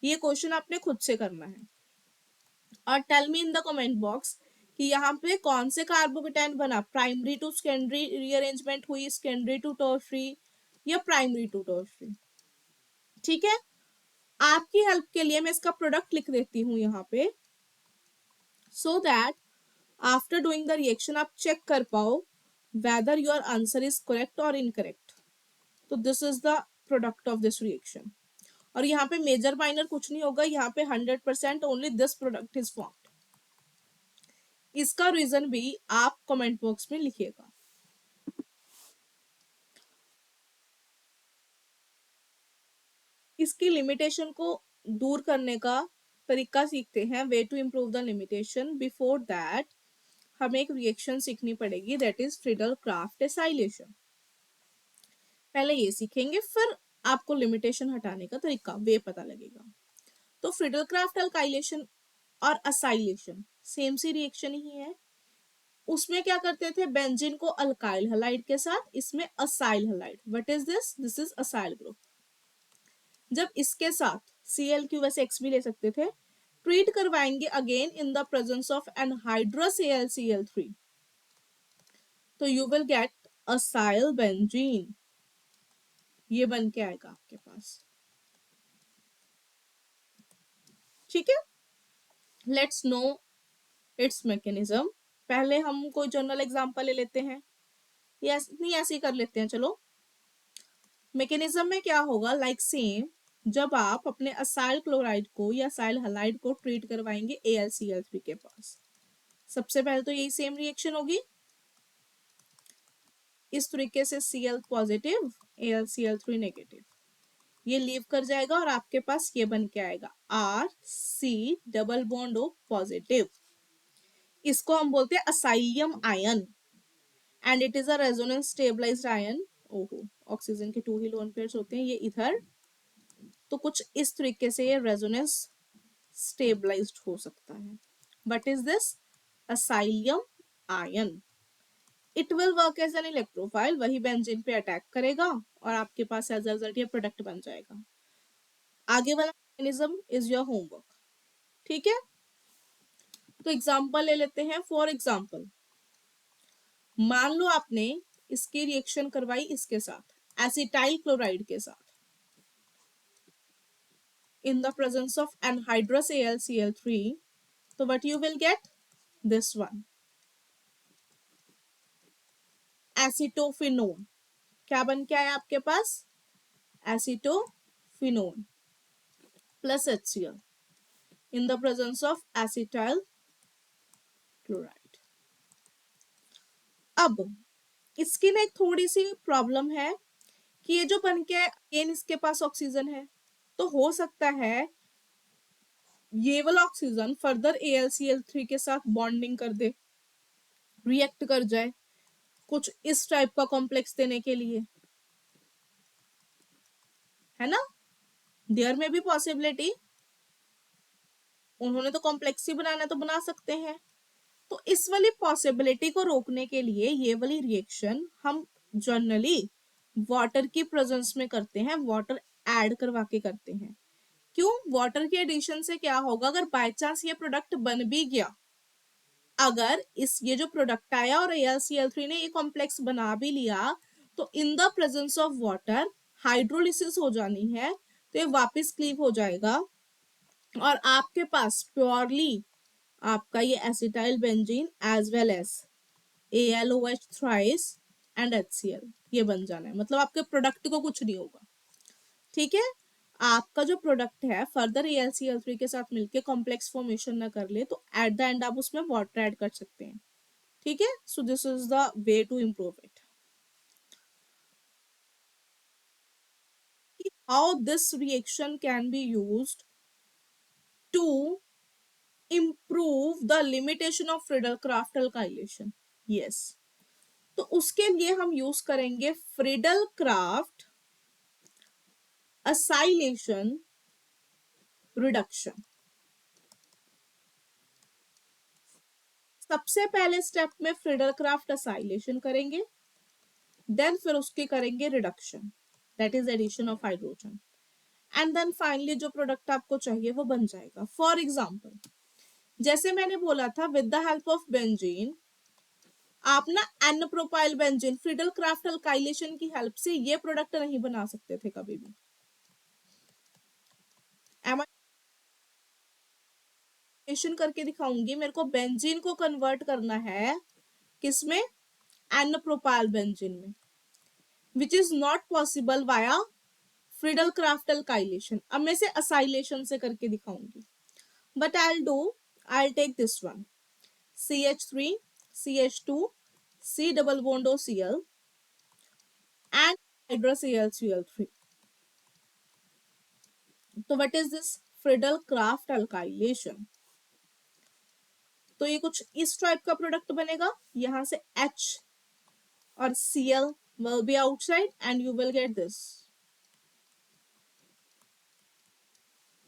Speaker 1: ये क्वेश्चन आपने खुद से करना है। और tell me in the comment box कि यहाँ पे कौन से कार्बोकेटाइन बना, प्राइमरी टू सेकेंडरी रीअरेंजमेंट हुई, सेकेंडरी टू टर्शियरी, या प्राइमरी टू टर्शियरी। ठीक है, आपकी हेल्प के लिए मैं इसका प्रोडक्ट लिख देती हूँ यहाँ पे, so that after doing the reaction आप चेक कर पाओ whether your answer is correct or incorrect. तो this is the product of this reaction. और यहाँ पे मेजर माइनर कुछ नहीं होगा, यहाँ पे 100% only this product is formed. इसका रीजन भी आप कमेंट बॉक्स में लिखिएगा। इसकी लिमिटेशन को दूर करने का तरीका सीखते हैं, way to improve the limitation. Before that हमें एक रिएक्शन सीखनी पड़ेगी, that is Friedel Crafts acylation. पहले ये सीखेंगे, फिर आपको लिमिटेशन हटाने का तरीका वे पता लगेगा। तो फ्रीडल क्राफ्ट अल्काइलेशन और असाइलेशन सेम सी रिएक्शन ही है। उसमें क्या करते थे, बेंजीन को अल्काइल हैलाइड के साथ, इसमें acyl halide. What is this, this is acyl group. जब इसके साथ Cl वैसे X भी ले सकते थे, ट्रीट करवाएंगे again in the presence of anhydrous AlCl3, तो you will gate acyl benzene. ये बन के आएगा आपके पास। ठीक है, लेट्स नो इट्स मैकेनिज्म। पहले हम कोई जनरल एग्जांपल ले लेते हैं, या नहीं ऐसे ही कर लेते हैं। चलो, मैकेनिज्म में क्या होगा, लाइक सेम, जब आप अपने असाइल क्लोराइड को या असाइल हैलाइड को ट्रीट करवाएंगे AlCl3 के पास, सबसे पहले तो यही सेम रिएक्शन होगी। इस तरीके से Cl पॉजिटिव AlCl3 नेगेटिव, ये लीव कर जाएगा और आपके पास ये बन के आएगा RC double bond O positive. इसको हम बोलते हैं acylium ion, and it is a resonance stabilised ion. ओहो, ऑक्सीजन के 2 ही लोन पेयर्स होते हैं, ये इधर, तो कुछ इस तरीके से ये रेजोनेंस स्टेबलाइज्ड हो सकता है। But is this acylium ion, it will work as an electrophile, वही बेंजीन पे अटैक करेगा और आपके पास एज अ रिजल्ट ये प्रोडक्ट बन जाएगा। आगे वाला मैकेनिज्म इज योर होमवर्क। ठीक है, तो एग्जांपल ले लेते हैं। फॉर एग्जांपल, मान लो आपने इसकी रिएक्शन करवाई इसके साथ, एसिटाइल क्लोराइड के साथ, in the presence of anhydrous AlCl3, तो what you will get, this one, acetophenone. क्या बन के आया आपके पास, acetophenone plus HCl in the presence of acetyl chloride। अब इसकी ना एक थोड़ी सी प्रॉब्लम है कि ये जो बन के अगेन इसके पास ऑक्सीजन है, तो हो सकता है ये वाला ऑक्सीजन फर्दर AlCl3 के साथ बॉन्डिंग कर दे, रिएक्ट कर जाए कुछ इस टाइप का कॉम्प्लेक्स देने के लिए, है ना। देयर में भी पॉसिबिलिटी, उन्होंने तो कॉम्प्लेक्स ही बनाना है तो बना सकते हैं। तो इस वाली पॉसिबिलिटी को रोकने के लिए ये वाली रिएक्शन हम जनरली वाटर की प्रेजेंस में करते हैं, वाटर ऐड करवा के करते हैं। क्यों, वाटर के एडिशन से क्या होगा, अगर बाय चांस ये प्रोडक्ट बन भी गया, अगर ये जो प्रोडक्ट आया और AlCl3 ने ये कॉम्प्लेक्स बना भी लिया, तो इन the presence of water hydrolysis हो जानी है, तो ये वापस क्लीव हो जाएगा और आपके पास प्योरली आपका ये acetyl benzene as well as AlOH thrice and HCl ये बन जाना है। मतलब आपके प्रोडक्ट को कुछ नहीं होगा। ठीक है, आपका जो प्रोडक्ट है फर्दर AlCl3 के साथ मिलके कॉम्प्लेक्स फॉर्मेशन ना कर ले, तो एट द एंड आप उसमें वाटर ऐड कर सकते हैं। ठीक है, so this is the way to improve it. How this reaction can be used to improve the limitation of Friedel-Crafts alkylation। yes, तो उसके लिए हम यूज करेंगे Friedel-Crafts acylation रिडक्शन। सबसे पहले स्टेप में Friedel-Crafts acylation करेंगे, देन फिर उसकी करेंगे reduction, that is addition of hydrogen, and then finally जो प्रोडक्ट आपको चाहिए वो बन जाएगा। फॉर एग्जाम्पल, जैसे मैंने बोला था, with the help of benzene आप ना n propyl benzene Friedel-Crafts alkylation की हेल्प से ये प्रोडक्ट नहीं बना सकते थे कभी भी। रिएक्शन करके दिखाऊंगी, मेरे को बेंजीन को कन्वर्ट करना है किसमें, एन प्रोपाइल बेंजीन में, which is not possible via Friedel craft alkylation. अब मैं इसे असाइलेशन से करके दिखाऊंगी, but I'll take this one, CH3 CH2 C double bond O Cl and HydroCl3। तो what is this Friedel craft alkylation? तो ये कुछ इस टाइप का प्रोडक्ट बनेगा, यहां से H और Cl will be outside and you will get this।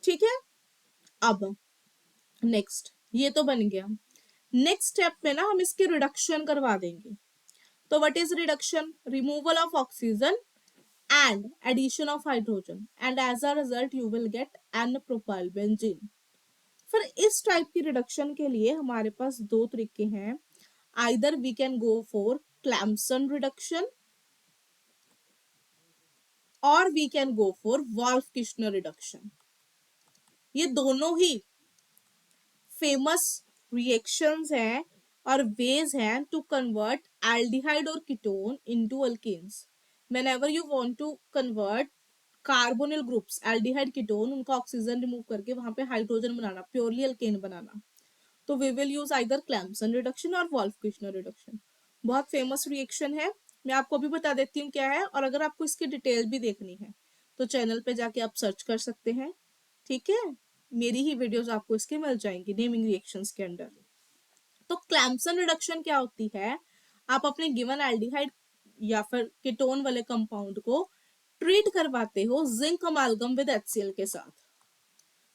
Speaker 1: ठीक है, अब नेक्स्ट ये तो बन गया। नेक्स्ट स्टेप में ना हम इसकी रिडक्शन करवा देंगे। तो what is reduction? Removal of oxygen and addition of hydrogen, and as a result you will get n propyl benzene। फिर इस टाइप की रिडक्शन के लिए हमारे पास दो तरीके हैं, either we can go for Clamson reduction or we can go for Wolff-Kishner reduction। ये दोनों ही फेमस रिएक्शंस हैं और वेज हैं टू कन्वर्ट एल्डिहाइड और ketone into alkanes. Whenever you want to convert carbonyl groups, aldehyde ketone, उनका oxygen remove करके वहां पे हाइड्रोजन बनाना, प्योरली अल्केन बनाना, तो we will use either Clemmensen reduction और वॉल्फ-किशनर रिडक्शन। बहुत फेमस रिएक्शन है, मैं आपको भी बता देती हूँ क्या है, और अगर आपको इसकी डिटेल भी देखनी है तो चैनल पे जाके आप सर्च कर सकते हैं। ठीक है, मेरी ही वीडियोस आपको इसके मिल जाएंगी नेमिंग रिएक्शंस के अंडर। तो क्लैम्सन रिडक्शन क्या होती है? आप अपने गिवन एल्डिहाइड या फिर कीटोन वाले कंपाउंड को ट्रीट करवाते हो जिंक अमालगम विद HCl के साथ।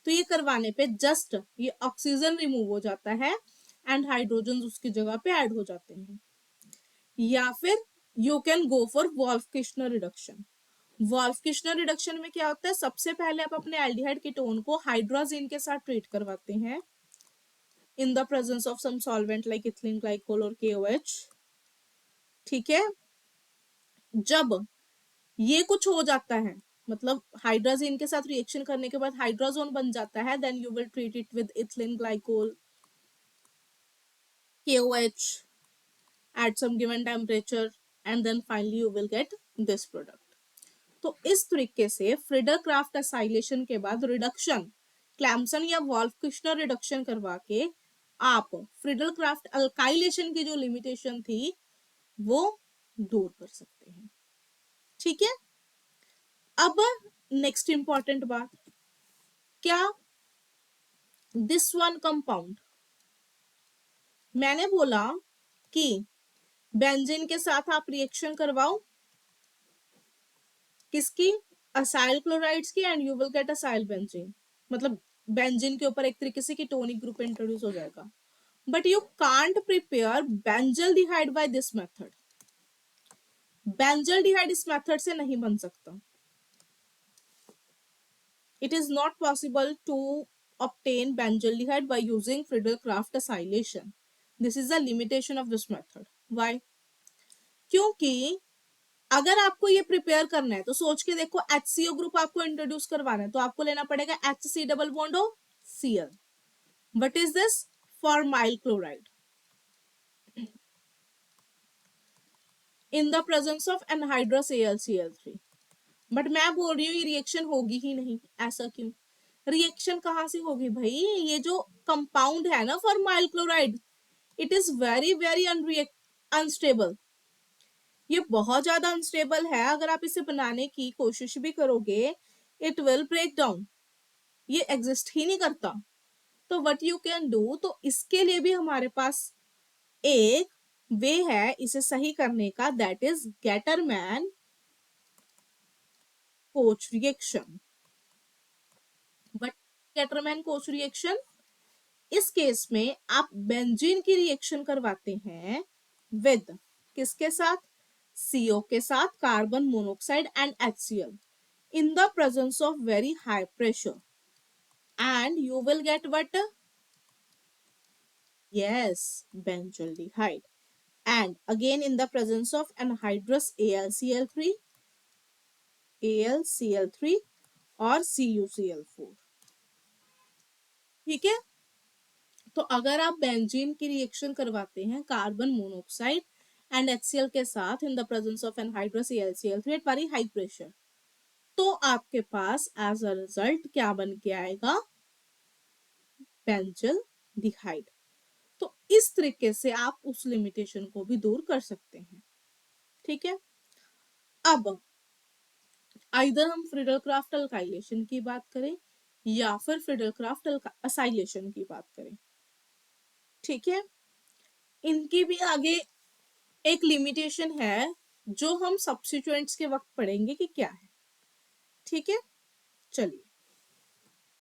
Speaker 1: तो ये करवाने पे जस्ट ये ऑक्सीजन रिमूव हो जाता है एंड हाइड्रोजन उसकी जगह पे ऐड हो जाते हैं। या फिर you can go for Wolff Kishner reduction. Wolff Kishner reduction में क्या होता है? सबसे पहले आप अपने एल्डिहाइड कीटोन को हाइड्रोजीन के साथ ट्रीट करवाते हैं in the presence of some solvent like ethylene glycol और KOH। ठीक है, जब ये कुछ हो जाता है, मतलब हाइड्रोजीन के साथ रिएक्शन करने के बाद हाइड्रोजोन बन जाता है, then you will treat it with ethylene glycol, KOH at some given temperature, and then finally you will get this product। तो इस तरीके से फ्रीडल क्राफ्ट असाइलेशन के बाद रिडक्शन, क्लैम्सन या वॉल्फ-किशनर रिडक्शन करवा के आप फ्रीडल क्राफ्ट अल्काइलेशन की जो लिमिटेशन थी वो दूर कर सकते हैं। ठीक है, अब नेक्स्ट इंपॉर्टेंट बात, क्या दिस वन कंपाउंड, मैंने बोला कि बेंजीन के साथ आप रिएक्शन करवाओ किसकी, असाइल क्लोराइड्स की, and you will gate acyl benzene, मतलब बेंजीन के ऊपर एक तरीके से कीटोनिक ग्रुप इंट्रोड्यूस हो जाएगा। But you can't prepare benzaldehyde by this method. Benzaldehyde इस मेथड से नहीं बन सकता। It is not possible to obtain benzaldehyde by using Friedel-Crafts acylation। This is the limitation of this method। Why? क्योंकि अगर आपको ये प्रिपेयर करना है तो सोच के देखो, HCO ग्रुप आपको इंट्रोड्यूस करवाना है तो आपको लेना पड़ेगा HC double bond O Cl। What is this? Formyl chloride in the presence of anhydrous AlCl3। But मैं बोल रही हूँ ये रिएक्शन होगी ही नहीं। ऐसा क्यों? रिएक्शन कहां से होगी भाई? ये जो कंपाउंड है ना formyl chloride, it is very very unstable. ये बहुत ज्यादा अनस्टेबल है, अगर आप इसे बनाने की कोशिश भी करोगे इट विल ब्रेक डाउन, ये एग्जिस्ट ही नहीं करता। तो व्हाट यू कैन डू, तो इसके लिए भी हमारे पास एक वे है इसे सही करने का, that is Gattermann coach reaction. But Gattermann coach reaction, इस केस में आप बेंजीन की रिएक्शन करवाते हैं विद किसके साथ? CO के साथ, carbon monoxide and HCl in the presence of very high pressure, and you will get what? Yes, benzaldehyde, and again in the presence of anhydrous AlCl3 और CuCl4। ठीक है, तो अगर आप बेंजीन की रिएक्शन करवाते हैं कार्बन मोनोऑक्साइड एंड HCl के साथ in the presence of anhydrous ClCl3 at very high pressure, तो आपके पास एज अ रिजल्ट क्या बन के आएगा? बेंजल डिहाइड। तो इस तरीके से आप उस लिमिटेशन को भी दूर कर सकते हैं। ठीक है, अब आइदर हम फ्रीडल क्राफ्ट अल्काइलेशन की बात करें या फिर फ्रीडल क्राफ्ट असाइलेशन की बात करें। ठीक है, इनकी भी आगे एक लिमिटेशन है जो हम सब्स्टिट्यूएंट्स के वक्त पढ़ेंगे कि क्या है। ठीक है, चलिए